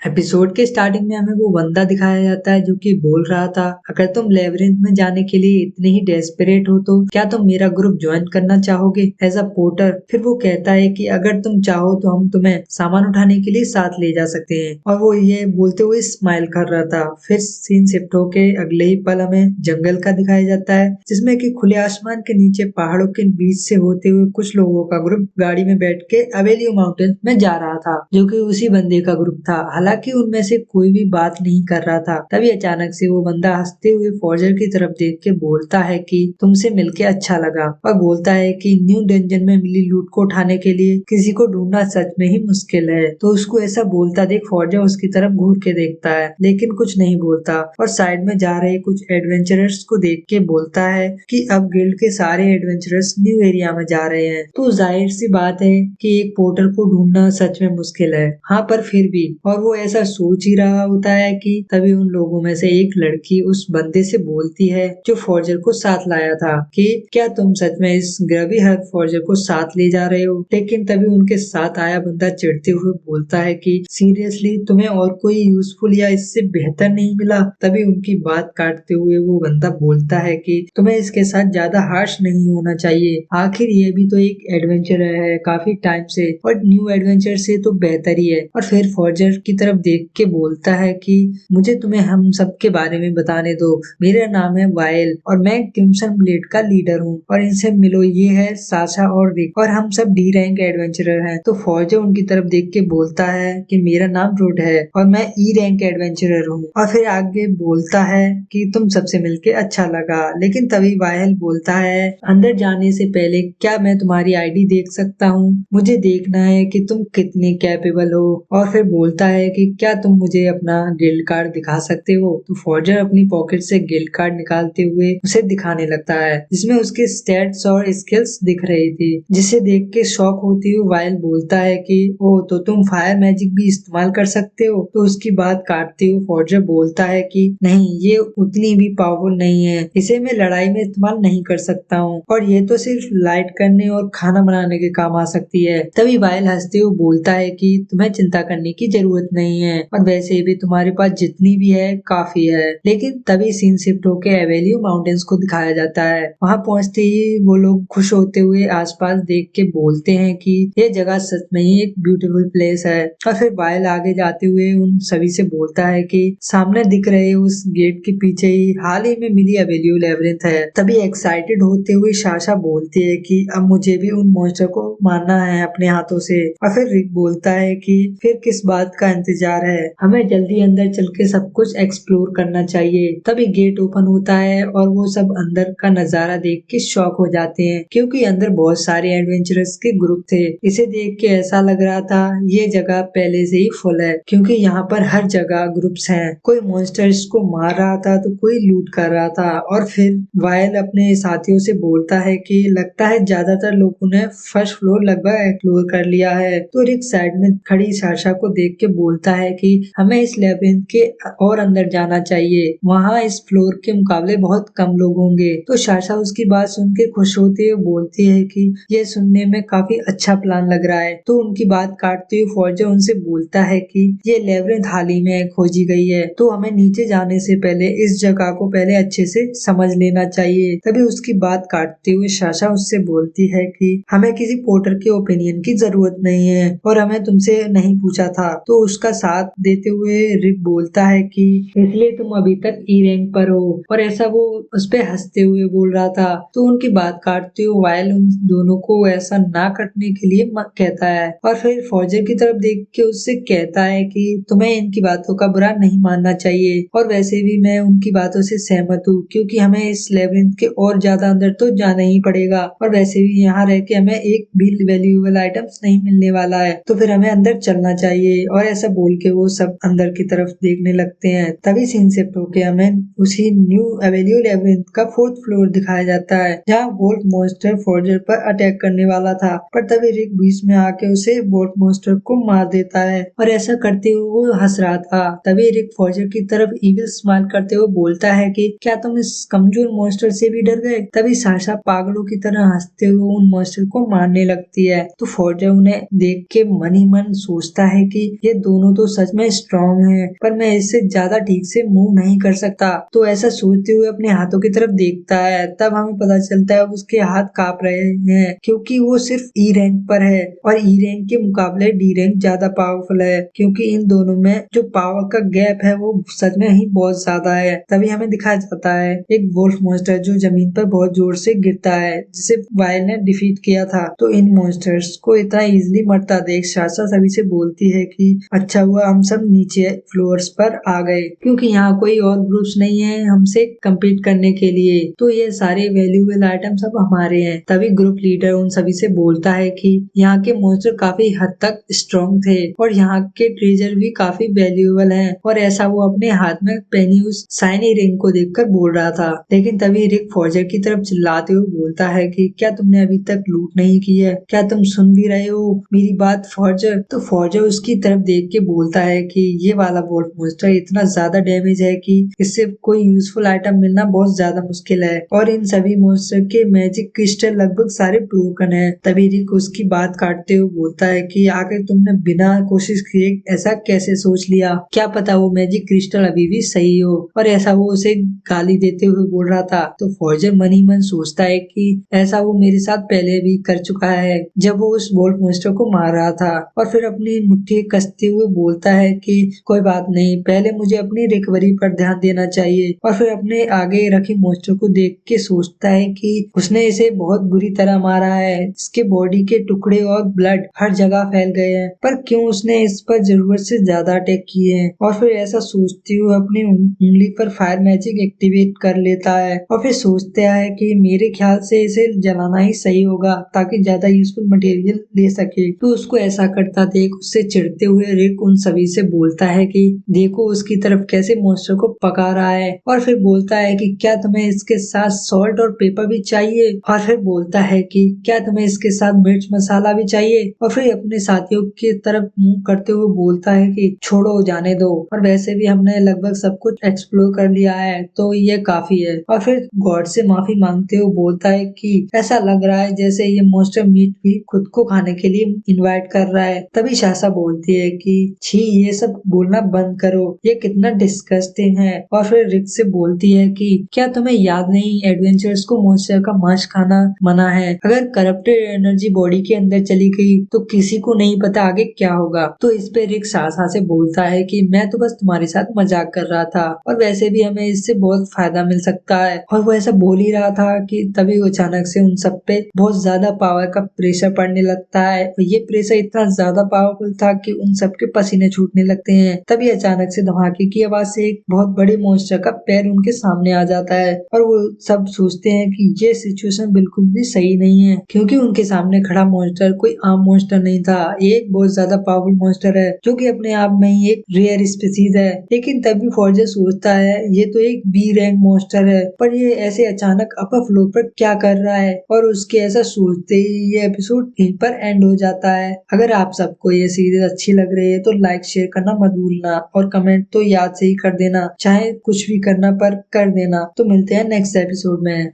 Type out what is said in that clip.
Episode के starting में हमें वो बंदा दिखाया जाता है जो कि बोल रहा था, अगर तुम लेबरिंथ में जाने के लिए इतने ही डेस्परेट हो तो क्या तुम मेरा ग्रुप ज्वाइन करना चाहोगे एज अ पोर्टर। फिर वो कहता है कि अगर तुम चाहो तो हम तुम्हें सामान उठाने के लिए साथ ले जा सकते हैं, और वो ये बोलते हुए स्माइल कर रहा था। फिर सीन शिफ्ट होके अगले ही पल हमें जंगल का दिखाया जाता है, जिसमें कि खुले आसमान के नीचे पहाड़ों के बीच से होते हुए कुछ लोगों का ग्रुप गाड़ी में बैठ के अवेलियो माउंटेन में जा रहा था, जो कि उसी बंदे का ग्रुप था। हालांकि उनमें से कोई भी बात नहीं कर रहा था। तभी अचानक से वो बंदा हंसते हुए फॉर्जर की तरफ देख के बोलता है कि तुमसे मिलके अच्छा लगा, और बोलता है कि न्यू डंजन में मिली लूट को उठाने के लिए किसी को ढूंढना सच में ही मुश्किल है। तो उसको ऐसा बोलता देख फॉर्जर उसकी तरफ घूर के देखता है, लेकिन कुछ नहीं बोलता, और साइड में जा रहे कुछ एडवेंचरर्स को देख के बोलता है कि अब गिल्ड के सारे एडवेंचरर्स न्यू एरिया में जा रहे हैं, तो जाहिर सी बात है कि एक पोर्टर को ढूंढना सच में मुश्किल है। हाँ, पर फिर भी, और वो ऐसा सोच ही रहा होता है कि तभी उन लोगों में से एक लड़की उस बंदे से बोलती है जो फॉर्जर को साथ लाया था कि क्या तुम सच में इस ग्रवी हर फॉर्जर को साथ ले जा रहे हो। लेकिन तभी उनके साथ आया बंदा चिढ़ते हुए बोलता है कि सीरियसली तुम्हें और कोई यूजफुल या इससे बेहतर नहीं मिला। तभी उनकी बात काटते हुए वो बंदा बोलता है कि तुम्हें इसके साथ ज्यादा हार्श नहीं होना चाहिए, आखिर ये भी तो एक एडवेंचर है काफी टाइम से, और न्यू एडवेंचर से तो बेहतर ही है। और फिर फॉर्जर की तरफ देख के बोलता है कि मुझे तुम्हें हम सब के बारे में बताने दो, मेरा नाम है वाइल और मैं क्रिम्सन ब्लेड का लीडर हूँ, और इनसे मिलो, ये है साशा और रिक, और हम सब डी रैंक एडवेंचरर हैं। तो फॉर्जर उनकी तरफ देख के बोलता है कि मेरा नाम रोड है और मैं ई रैंक एडवेंचरर हूँ, और फिर आगे बोलता है कि तुम सबसे मिलके अच्छा लगा। लेकिन तभी वाइल बोलता है अंदर जाने से पहले क्या मैं तुम्हारी आईडी देख सकता हूँ, मुझे देखना है कि तुम कितने कैपेबल हो। और फिर बोलता है कि क्या तुम मुझे अपना गिल्ड कार्ड दिखा सकते हो। तो फॉर्जर अपनी पॉकेट से गिल्ड कार्ड निकालते हुए उसे दिखाने लगता है, जिसमें उसके स्टैट्स और स्किल्स दिख रही थी, जिसे देख के शॉक होती हुई वाइल बोलता है कि ओ तो तुम फायर मैजिक भी इस्तेमाल कर सकते हो। तो उसकी बात काटते हुए फॉर्जर बोलता है कि नहीं, ये उतनी भी पावरफुल नहीं है, इसे मैं लड़ाई में इस्तेमाल नहीं कर सकता हूँ, और ये तो सिर्फ लाइट करने और खाना बनाने के काम आ सकती है। तभी वाइल हंसते हुए बोलता है कि तुम्हें चिंता करने की जरूरत नहीं है, और वैसे भी तुम्हारे पास जितनी भी है काफी है। लेकिन तभी सीन शिफ्ट होकर एवेलियो माउंटेन्स को दिखाया जाता है। वहां पहुंचते ही वो लोग खुश होते हुए आसपास देख के बोलते हैं कि ये जगह सच में ही एक ब्यूटीफुल प्लेस है। और फिर वाइल आगे जाते हुए उन सभी से बोलता है कि सामने दिख रहे उस गेट के पीछे ही हाल ही में मिली एवेलियो लेबिरिंथ है। तभी एक्साइटेड होते हुए साशा बोलती है कि अब मुझे भी उन मॉन्स्टर को मारना है अपने हाथों से। और फिर रिक बोलता है कि फिर किस बात का इंतजार है, हमें जल्दी अंदर चल के सब कुछ एक्सप्लोर करना चाहिए। तभी गेट ओपन होता है और वो सब अंदर का नजारा देख के शॉक हो जाते हैं, क्योंकि अंदर बहुत सारे एडवेंचरर्स के ग्रुप थे। इसे देख के ऐसा लग रहा था ये जगह पहले से ही फुल है, क्योंकि यहाँ पर हर जगह ग्रुप्स हैं। कोई मॉन्स्टर्स को मार रहा था तो कोई लूट कर रहा था। और फिर वाइल अपने साथियों से बोलता है कि लगता है ज्यादातर लोगों ने फर्स्ट फ्लोर लगभग एक्सप्लोर कर लिया है। तो रिक साइड में खड़ी साशा को देख के बोलता है कि हमें इस लेबिरिंथ के और अंदर जाना चाहिए, वहाँ इस फ्लोर के मुकाबले बहुत कम लोग होंगे। तो साशा उसकी बात सुन के खुश होते हुए बोलती है कि ये सुनने में काफी अच्छा प्लान लग रहा है। तो उनकी बात काटते हुए फॉर्जर उनसे बोलता है कि ये लेबिरिंथ हाल ही में खोजी गई है, तो हमें नीचे जाने से पहले इस जगह को पहले अच्छे से समझ लेना चाहिए। तभी उसकी बात काटते हुए साशा उससे बोलती है कि हमें किसी पोर्टर के ओपिनियन की जरूरत नहीं है, और हमें तुमसे नहीं पूछा था। तो उसका साथ देते हुए रिक बोलता है कि इसलिए तुम अभी तक ई रैंक पर हो, और ऐसा वो उस पे हंसते हुए बोल रहा था। तो उनकी बात काटते हुए वाइल उन दोनों को ऐसा ना करने के लिए कहता है, और फिर फौजर की तरफ देख के उससे कहता है कि तुम्हें इनकी बातों का बुरा नहीं मानना चाहिए, और वैसे भी मैं उनकी बातों से सहमत हूँ, क्योंकि हमें इस लेबिरिंथ के और ज्यादा अंदर तो जाना ही पड़ेगा, और वैसे भी यहाँ रह के हमें एक भी वैल्यूएबल आइटम्स नहीं मिलने वाला है, तो फिर हमें अंदर चलना चाहिए। और ऐसा बोल के वो सब अंदर की तरफ देखने लगते हैं। तभी सीन शिफ्ट होके हमें उसी न्यू एवेलियो लेबिरिंथ का फोर्थ फ्लोर दिखाया जाता है, जहाँ वोल्फ मॉन्स्टर फॉर्जर पर अटैक करने वाला था, पर तभी रिक बीच में आके उसे वोल्फ मॉन्स्टर को मार देता है, और ऐसा करते हुए वो हंस रहा था। तभी रिक फॉर्जर की तरफ इविल स्माइल करते हुए बोलता है कि क्या तुम इस कमजोर मॉन्स्टर से भी डर गए। तभी साशा पागलों की तरह हंसते हुए उन मॉन्स्टर को मारने लगती है। तो फॉर्जर उन्हें देख के मन ही मन सोचता है कि ये दोनों दोनों तो सच में स्ट्रॉन्ग हैं, पर मैं इससे ज्यादा ठीक से मूव नहीं कर सकता। तो ऐसा सोचते हुए अपने हाथों की तरफ देखता है, तब हमें पता चलता है उसके हाथ कांप रहे हैं, क्योंकि वो सिर्फ ई रैंक पर है और ई रैंक के मुकाबले डी रैंक ज्यादा पावरफुल है, क्योंकि इन दोनों में जो पावर का गैप है वो सच में ही बहुत ज्यादा है। तभी हमें दिखाया जाता है एक वोल्फ मॉन्स्टर जो जमीन पर बहुत जोर से गिरता है, जिसे वाइल्ड ने डिफीट किया था। तो इन मॉन्स्टर्स को इतना इजीली मरता देख साशा सभी से बोलती है कि अच्छा हुआ हम सब नीचे फ्लोर्स पर आ गए, क्योंकि यहाँ कोई और ग्रुप्स नहीं है हमसे कम्पीट करने के लिए, तो ये सारे वैल्यूएबल आइटम सब हमारे हैं। तभी ग्रुप लीडर उन सभी से बोलता है कि यहाँ के मॉन्स्टर काफी हद तक स्ट्रॉन्ग थे और यहाँ के ट्रेजर भी काफी वैल्यूएबल हैं, और ऐसा वो अपने हाथ में पहनी उस शाइनी रिंग को देखकर बोल रहा था। लेकिन तभी रिक फॉर्जर की तरफ चिल्लाते हुए बोलता है कि क्या तुमने अभी तक लूट नहीं की है, क्या तुम सुन भी रहे हो मेरी बात फॉर्जर? तो फॉर्जर उसकी तरफ देख के बोलता है कि ये वाला वोल्फ मॉन्स्टर इतना ज्यादा डैमेज है कि इससे कोई यूजफुल आइटम मिलना बहुत ज्यादा मुश्किल है, और इन सभी मॉन्स्टर के मैजिक क्रिस्टल लगभग सारे ब्रोकन है। तभी रिक उसकी बात काटते हुए बोलता है कि आखिर तुमने बिना कोशिश किए ऐसा कैसे सोच लिया, क्या पता वो मैजिक क्रिस्टल अभी भी सही हो। और ऐसा वो उसे गाली देते हुए बोल रहा था। तो फॉर्जर मन ही मन सोचता है कि ऐसा वो मेरे साथ पहले भी कर चुका है, जब वो उस वोल्फ मॉन्स्टर को मार रहा था। और फिर अपनी मुट्ठी कसते हुए बोलता है कि कोई बात नहीं, पहले मुझे अपनी रिकवरी पर ध्यान देना चाहिए। और फिर अपने आगे रखे मॉन्स्टर को देख के सोचता है कि उसने इसे बहुत बुरी तरह मारा है, इसके बॉडी के टुकड़े और ब्लड हर जगह फैल गए हैं, पर क्यों उसने इस पर जरूरत से ज्यादा अटैक किए हैं। और फिर ऐसा सोचते हुए अपनी उंगली पर फायर मैजिक एक्टिवेट कर लेता है, और फिर सोचता है कि मेरे ख्याल से इसे जलाना ही सही होगा ताकि ज्यादा यूजफुल मटेरियल ले सके। तो उसको ऐसा करता देख उससे चिढ़ते हुए रिक उन सभी से बोलता है कि देखो उसकी तरफ कैसे मॉन्स्टर को पका रहा है, और फिर बोलता है कि क्या तुम्हें इसके साथ सॉल्ट और पेपर भी चाहिए, और फिर बोलता है कि क्या तुम्हें इसके साथ मिर्च मसाला भी चाहिए। और फिर अपने साथियों की तरफ मुंह करते हुए बोलता है कि छोड़ो जाने दो, और वैसे भी हमने लगभग सब कुछ एक्सप्लोर कर लिया है तो ये काफी है। और फिर गॉड से माफी मांगते हुए बोलता है कि ऐसा लग रहा है जैसे ये मॉन्स्टर मीट भी खुद को खाने के लिए इनवाइट कर रहा है। तभी शासा बोलती है कि छी ये सब बोलना बंद करो, ये कितना डिस्गस्टिंग है। और फिर रिक से बोलती है कि क्या तुम्हें याद नहीं एडवेंचर्स को मॉन्स्टर का मांस खाना मना है, अगर करप्टेड एनर्जी बॉडी के अंदर चली गई तो किसी को नहीं पता आगे क्या होगा। तो इस पे रिक शासा से बोलता है कि मैं तो बस तुम्हारे साथ मजाक कर रहा था, और वैसे भी हमें इससे बहुत फायदा मिल सकता है। और वो ऐसा बोल ही रहा था कि तभी अचानक से उन सब पे बहुत ज्यादा पावर का प्रेशर पड़ने लगता है, और ये प्रेशर इतना ज्यादा पावरफुल था कि उन सबके पसीने छूटने लगते हैं। तभी अचानक से धमाके की आवाज से एक बहुत बड़े मॉन्स्टर का पैर उनके सामने आ जाता है, और वो सब सोचते हैं कि ये सिचुएशन बिल्कुल भी सही नहीं है, क्योंकि उनके सामने खड़ा मॉन्स्टर कोई आम मॉन्स्टर नहीं था, एक बहुत ज्यादा पावरफुल मॉन्स्टर है जो कि अपने आप में ही एक रेयर स्पीसीज है। लेकिन तभी फॉर्जर सोचता है ये तो एक बी रैंक मॉन्स्टर है, पर ये ऐसे अचानक अपर फ्लोर पर क्या कर रहा है। और उसके ऐसा सोचते ही ये एपिसोड यहीं पर एंड हो जाता है। अगर आप सबको ये सीरीज अच्छी लग रही है तो लाइक शेयर करना मत भूलना, और कमेंट तो याद से ही कर देना, चाहे कुछ भी करना पर कर देना। तो मिलते हैं नेक्स्ट एपिसोड में।